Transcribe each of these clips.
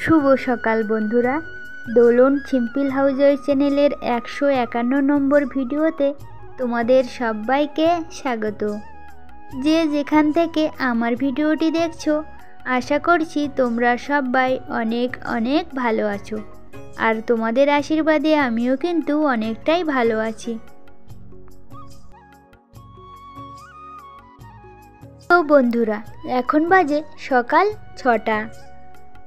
শুভ সকাল বন্ধুরা, দোলন simple housewife চ্যানেলের 151 নম্বর ভিডিওতে তোমাদের সবাইকে স্বাগত। যে যেখান থেকে আমার ভিডিওটি দেখছো, আশা করছি তোমরা সবাই অনেক অনেক ভালো আছো, আর তোমাদের আশীর্বাদে আমিও কিন্তু অনেকটাই ভালো আছি। তো বন্ধুরা, এখন বাজে সকাল 6টা।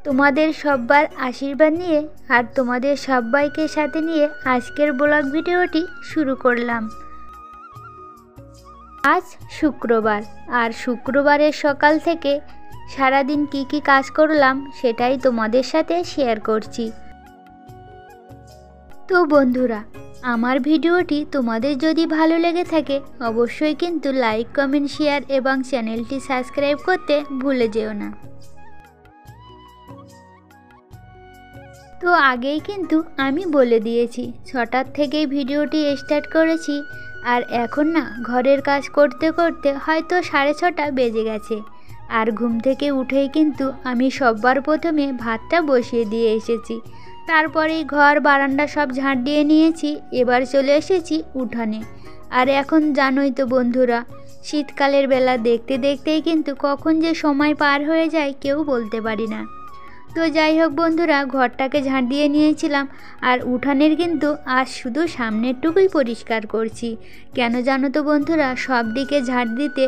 তোমাদের সবার আশীর্বাদ নিয়ে আর তোমাদের সবাইকে সাথে নিয়ে আজকের ব্লগ ভিডিওটি শুরু করলাম। আজ শুক্রবার, আর শুক্রবারের সকাল থেকে সারাদিন কি কাজ করলাম সেটাই তোমাদের সাথে শেয়ার করছি। তো বন্ধুরা, আমার ভিডিওটি তোমাদের যদি ভালো লেগে থাকে অবশ্যই কিন্তু লাইক, কমেন্ট, শেয়ার এবং চ্যানেলটি সাবস্ক্রাইব করতে ভুলে যেও না। তো আগেই কিন্তু আমি বলে দিয়েছি 6টার থেকেই ভিডিওটি স্টার্ট করেছি, আর এখন না ঘরের কাজ করতে করতে হয়তো 6:30 বেজে গেছে। আর ঘুম থেকে উঠেই কিন্তু আমি সবার প্রথমে ভাতটা বসিয়ে দিয়ে এসেছি, তারপরেই ঘর বারান্দা সব ঝাঁট দিয়ে নিয়েছি। এবার চলে এসেছি উঠানে। আর এখন জানোই তো বন্ধুরা, শীতকালের বেলা দেখতে দেখতেই কিন্তু কখন যে সময় পার হয়ে যায় কেউ বলতে পারি না। তো যাই হোক বন্ধুরা, ঘরটাকে ঝাঁট দিয়ে নিয়েছিলাম, আর উঠানের কিন্তু আজ শুধু সামনেরটুকুই পরিষ্কার করছি। কেন জানো তো বন্ধুরা, সব দিকে ঝাঁট দিতে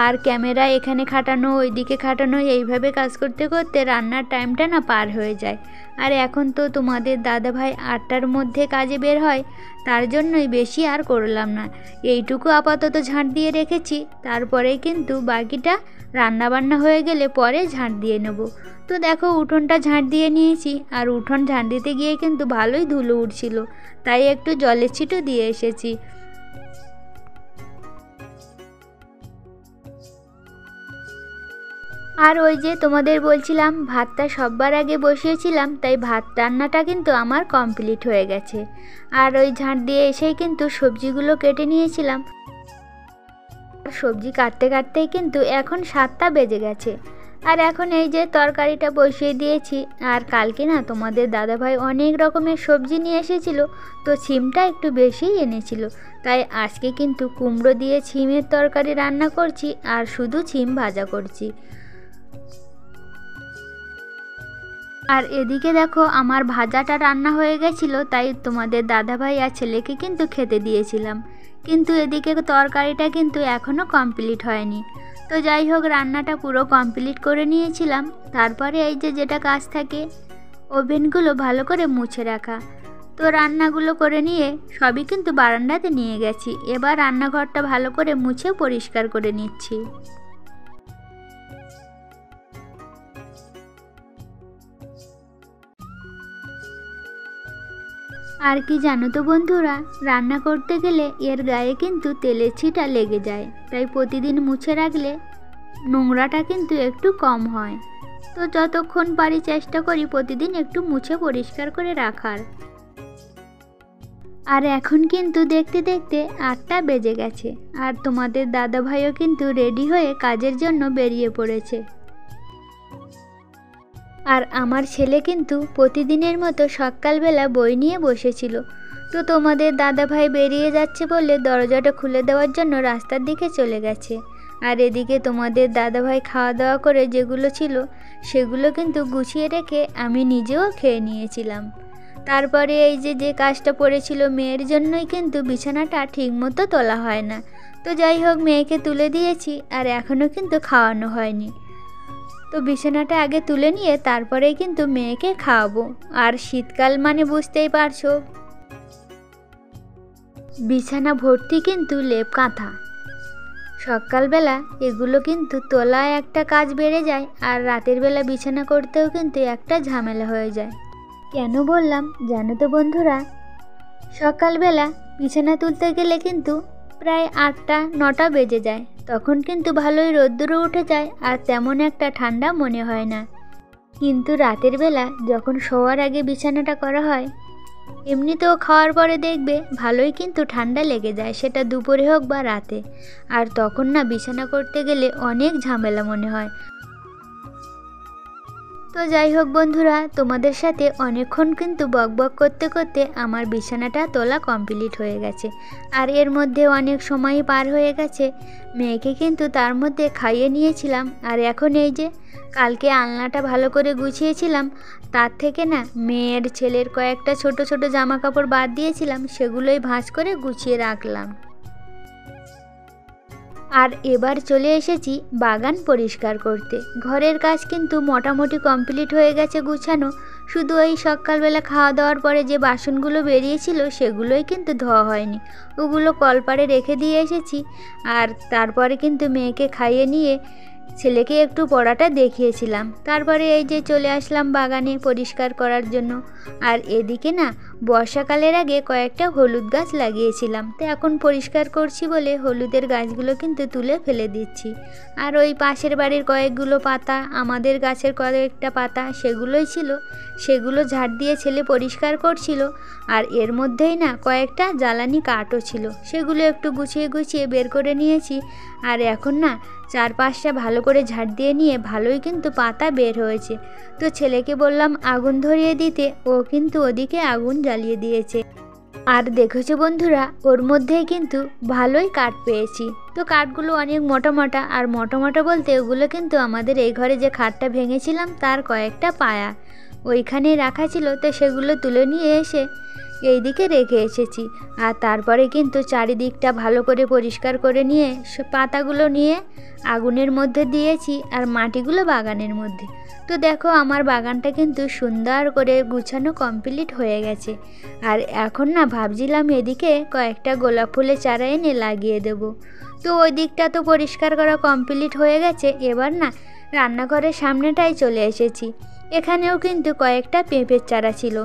আর ক্যামেরা এখানে খাটানো ওইদিকে খাটানো, এইভাবে কাজ করতে করতে রান্নার টাইমটা না পার হয়ে যায়। আর এখন তো তোমাদের দাদাভাই 8টার মধ্যে কাজে বের হয়, তার জন্যই বেশি আর করলাম না। এইটুকু আপাতত ঝাঁট দিয়ে রেখেছি, তারপরেই কিন্তু বাকিটা রান্নাবান্না হয়ে গেলে পরে ঝাঁট দিয়ে নেব। তো দেখো, উঠোনটা ঝাঁট দিয়ে নিয়েছি, আর উঠোন ঝাঁট দিতে গিয়ে কিন্তু ভালোই ধুলো উঠছিল, তাই একটু জলের ছিটও দিয়ে এসেছি। আর ওই যে তোমাদের বলছিলাম ভাতটা সবার আগে বসিয়েছিলাম, তাই ভাত রান্নাটা কিন্তু আমার কমপ্লিট হয়ে গেছে। আর ওই ঝাঁট দিয়ে এসেই কিন্তু সবজিগুলো কেটে নিয়েছিলাম। সবজি কাটতে কাটতেই কিন্তু এখন 7টা বেজে গেছে। আর এখন এই যে তরকারিটা বসিয়ে দিয়েছি। আর কালকে না তোমাদের দাদাভাই অনেক রকমের সবজি নিয়ে এসেছিল, তো ছিমটা একটু বেশিই এনেছিল, তাই আজকে কিন্তু কুমড়ো দিয়ে ছিমের তরকারি রান্না করছি, আর শুধু ছিম ভাজা করছি। আর এদিকে দেখো, আমার ভাজাটা রান্না হয়ে গেছিলো, তাই তোমাদের দাদাভাই আর ছেলেকে কিন্তু খেতে দিয়েছিলাম। কিন্তু এদিকে তরকারিটা কিন্তু এখনও কমপ্লিট হয়নি। তো যাই হোক, রান্নাটা পুরো কমপ্লিট করে নিয়েছিলাম। তারপরে এই যে যেটা কাজ থাকে, ওভেনগুলো ভালো করে মুছে রাখা। তো রান্নাগুলো করে নিয়ে সবই কিন্তু বারান্দাতে নিয়ে গেছি। এবার রান্নাঘরটা ভালো করে মুছে পরিষ্কার করে নিচ্ছি। আর কি জানো তো বন্ধুরা, রান্না করতে গেলে এর গায়ে কিন্তু তেলের ছিটা লেগে যায়, তাই প্রতিদিন মুছে রাখলে নোংরাটা কিন্তু একটু কম হয়। তো যতক্ষণ পারি চেষ্টা করি প্রতিদিন একটু মুছে পরিষ্কার করে রাখার। আর এখন কিন্তু দেখতে দেখতে 8টা বেজে গেছে, আর তোমাদের দাদাভাইও কিন্তু রেডি হয়ে কাজের জন্য বেরিয়ে পড়েছে। আর আমার ছেলে কিন্তু প্রতিদিনের মতো সকালবেলা বই নিয়ে বসেছিল। তো তোমাদের দাদাভাই বেরিয়ে যাচ্ছে বলে দরজাটা খুলে দেওয়ার জন্য রাস্তার দিকে চলে গেছে। আর এদিকে তোমাদের দাদাভাই খাওয়া দাওয়া করে যেগুলো ছিল সেগুলো কিন্তু গুছিয়ে রেখে আমি নিজেও খেয়ে নিয়েছিলাম। তারপরে এই যে কাজটা পড়েছিল, মেয়ের জন্যই কিন্তু বিছানাটা ঠিকমতো তোলা হয় না। তো যাই হোক, মেয়েকে তুলে দিয়েছি, আর এখনও কিন্তু খাওয়ানো হয়নি। তো বিছানাটা আগে তুলে নিয়ে তারপরেই কিন্তু মেয়েকে খাওয়াবো। আর শীতকাল মানে বুঝতেই পারছো, বিছানা ভর্তি কিন্তু লেপ কাঁথা। সকালবেলা এগুলো কিন্তু তোলা একটা কাজ বেড়ে যায়, আর রাতের বেলা বিছানা করতেও কিন্তু একটা ঝামেলা হয়ে যায়। কেন বললাম জানো তো বন্ধুরা, সকালবেলা বিছানা তুলতে গেলে কিন্তু প্রায় 8টা-9টা বেজে যায়, তখন কিন্তু ভালোই রোদ্দুরও উঠে যায়, আর তেমন একটা ঠান্ডা মনে হয় না। কিন্তু রাতের বেলা যখন শোয়ার আগে বিছানাটা করা হয়, এমনিতেও খাওয়ার পরে দেখবে ভালোই কিন্তু ঠান্ডা লেগে যায়, সেটা দুপুরে হোক বা রাতে। আর তখন না বিছানা করতে গেলে অনেক ঝামেলা মনে হয়। তো যাই হোক বন্ধুরা, তোমাদের সাথে অনেকক্ষণ কিন্তু বকবক করতে করতে আমার বিছানাটা তোলা কমপ্লিট হয়ে গেছে। আর এর মধ্যে অনেক সময় পার হয়ে গেছে। মেয়েকে কিন্তু তার মধ্যে খাইয়ে নিয়েছিলাম। আর এখন এই যে কালকে আলনাটা ভালো করে গুছিয়েছিলাম, তার থেকে না মেয়ের ছেলের কয়েকটা ছোট ছোট জামা কাপড় বাদ দিয়েছিলাম, সেগুলোই ভাঁজ করে গুছিয়ে রাখলাম। আর এবার চলে এসেছি বাগান পরিষ্কার করতে। ঘরের কাজ কিন্তু মোটামুটি কমপ্লিট হয়ে গেছে গুছানো, শুধু ওই সকালবেলা খাওয়া দাওয়ার পরে যে বাসনগুলো বেরিয়েছিল সেগুলোই কিন্তু ধোয়া হয়নি, ওগুলো কলপাড়ে রেখে দিয়ে এসেছি। আর তারপরে কিন্তু মেয়েকে খাইয়ে নিয়ে ছেলেকে একটু পড়াটা দেখিয়েছিলাম, তারপরে এই যে চলে আসলাম বাগানে পরিষ্কার করার জন্য। আর এদিকে না বর্ষাকালের আগে কয়েকটা হলুদ গাছ লাগিয়েছিলাম, তো এখন পরিষ্কার করছি বলে হলুদের গাছগুলো কিন্তু তুলে ফেলে দিচ্ছি। আর ওই পাশের বাড়ির কয়েকগুলো পাতা, আমাদের গাছের কয়েকটা পাতা সেগুলোই ছিল, সেগুলো ঝাড় দিয়ে ছেলে পরিষ্কার করছিল। আর এর মধ্যেই না কয়েকটা জ্বালানি কাঠও ছিল, সেগুলো একটু গুছিয়ে গুছিয়ে বের করে নিয়েছি। আর এখন না চারপাশটা ভালো করে ঝাড় দিয়ে নিয়ে ভালোই কিন্তু পাতা বের হয়েছে। তো ছেলেকে বললাম আগুন ধরিয়ে দিতে, ও কিন্তু ওদিকে আগুন জ্বালিয়ে দিয়েছে। আর দেখেছো বন্ধুরা, ওর মধ্যেই কিন্তু ভালোই কাঠ পেয়েছি। তো কাঠগুলো অনেক মোটা মোটা, আর মোটা মোটা বলতে ওগুলো কিন্তু আমাদের এই ঘরে যে খাটটা ভেঙেছিলাম তার কয়েকটা পায়া ওইখানে রাখা ছিল, তো সেগুলো তুলে নিয়ে এসে এই দিকে রেখে এসেছি। আর তারপরে কিন্তু চারিদিকটা ভালো করে পরিষ্কার করে নিয়ে পাতাগুলো নিয়ে আগুনের মধ্যে দিয়েছি, আর মাটিগুলো বাগানের মধ্যে। তো দেখো আমার বাগানটা কিন্তু সুন্দর করে গুছানো কমপ্লিট হয়ে গেছে। আর এখন না ভাবছিলাম এদিকে কয়েকটা গোলাপ ফুলের চারা এনে লাগিয়ে দেব। তো ওই দিকটা তো পরিষ্কার করা কমপ্লিট হয়ে গেছে। এবার না রান্নাঘরের সামনেটাই চলে এসেছি। এখানেও কিন্তু কয়েকটা পেঁপের চারা ছিল।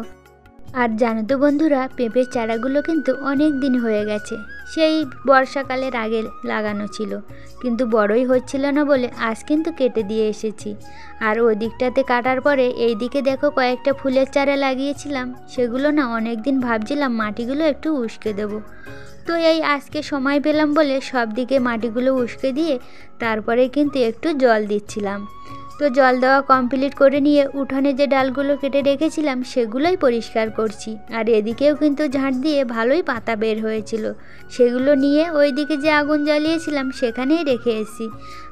আর জানো তো বন্ধুরা, পেঁপের চারাগুলো কিন্তু অনেক দিন হয়ে গেছে, সেই বর্ষাকালের আগে লাগানো ছিল, কিন্তু বড়ই হচ্ছিল না বলে আজ কিন্তু কেটে দিয়ে এসেছি। আর ওই দিকটাতে কাটার পরে এই দিকে দেখো কয়েকটা ফুলের চারা লাগিয়েছিলাম, সেগুলো না অনেক দিন ভাবছিলাম মাটিগুলো একটু উস্কে দেবো। তো এই আজকে সময় পেলাম বলে সব দিকে মাটিগুলো উস্কে দিয়ে তারপরে কিন্তু একটু জল দিচ্ছিলাম। তো জল দেওয়া কমপ্লিট করে নিয়ে উঠোনে যে ডালগুলো কেটে রেখেছিলাম সেগুলোই পরিষ্কার করছি। আর এদিকেও কিন্তু ঝাঁট দিয়ে ভালোই পাতা বের হয়েছিল, সেগুলো নিয়ে ওই দিকে যে আগুন জ্বালিয়েছিলাম সেখানেই রেখে এসেছি।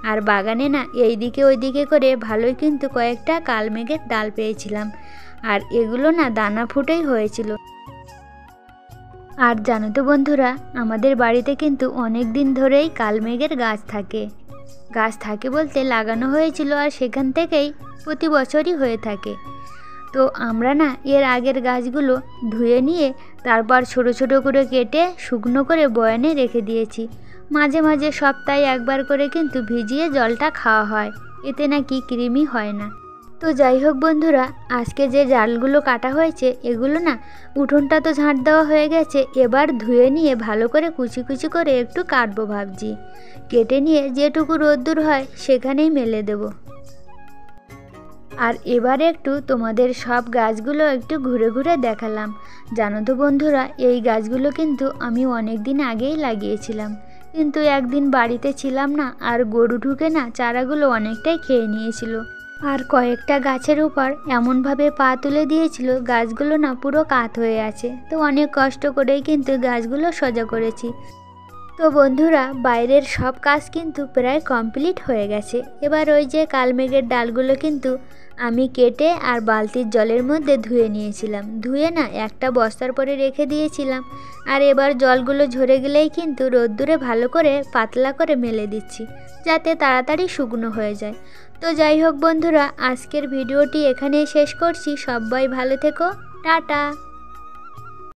আর বাগানে না এই দিকে ওই দিকে করে ভালোই কিন্তু কয়েকটা কালমেঘের ডাল পেয়েছিলাম, আর এগুলো না দানা ফুটেই হয়েছিল। আর জানো তো বন্ধুরা, আমাদের বাড়িতে কিন্তু অনেক দিন ধরেই কালমেঘের গাছ থাকে বলতে লাগানো হয়েছিল, আর সেখান থেকেই প্রতি বছরই হয়ে থাকে। তো আমরা না এর আগের গাছগুলো ধুয়ে নিয়ে তারপর ছোট ছোট করে কেটে শুকনো করে বয়ানে রেখে দিয়েছি। মাঝে মাঝে সপ্তাহে একবার করে কিন্তু ভিজিয়ে জলটা খাওয়া হয়, এতে নাকি কৃমি হয় না। তো যাই হোক বন্ধুরা, আজকে যে ডালগুলো কাটা হয়েছে এগুলো না উঠোনটা তো ঝাঁট দেওয়া হয়ে গেছে, এবার ধুয়ে নিয়ে ভালো করে কুচি কুচি করে একটু কাটবো ভাবছি। কেটে নিয়ে যেটুকু রোদ্দুর হয় সেখানেই মেলে দেব। আর এবারে একটু তোমাদের সব গাছগুলো একটু ঘুরে ঘুরে দেখালাম। জানো তো বন্ধুরা, এই গাছগুলো কিন্তু আমি অনেক দিন আগেই লাগিয়েছিলাম, কিন্তু একদিন বাড়িতে ছিলাম না, আর গরু ঢুকে না চারাগুলো অনেকটাই খেয়ে নিয়েছিল। আর কয়েকটা গাছের উপর এমনভাবে পা তুলে দিয়েছিল গাছগুলো না পুরো কাত হয়ে আছে। তো অনেক কষ্ট করেই কিন্তু গাছগুলো সোজা করেছি। তো বন্ধুরা, বাইরের সব কাজ কিন্তু প্রায় কমপ্লিট হয়ে গেছে। এবার ওই যে কালমেঘের ডালগুলো কিন্তু আমি কেটে আর বালতির জলের মধ্যে ধুয়ে নিয়েছিলাম, ধুয়ে না একটা বস্তার পরে রেখে দিয়েছিলাম। আর এবার জলগুলো ঝরে গেলেই কিন্তু রোদ্দুরে ভালো করে পাতলা করে মেলে দিচ্ছি, যাতে তাড়াতাড়ি শুকনো হয়ে যায়। তো যাই হোক বন্ধুরা, আজকের ভিডিওটি এখানেই শেষ করছি। সবাই ভালো থেকো, টাটা।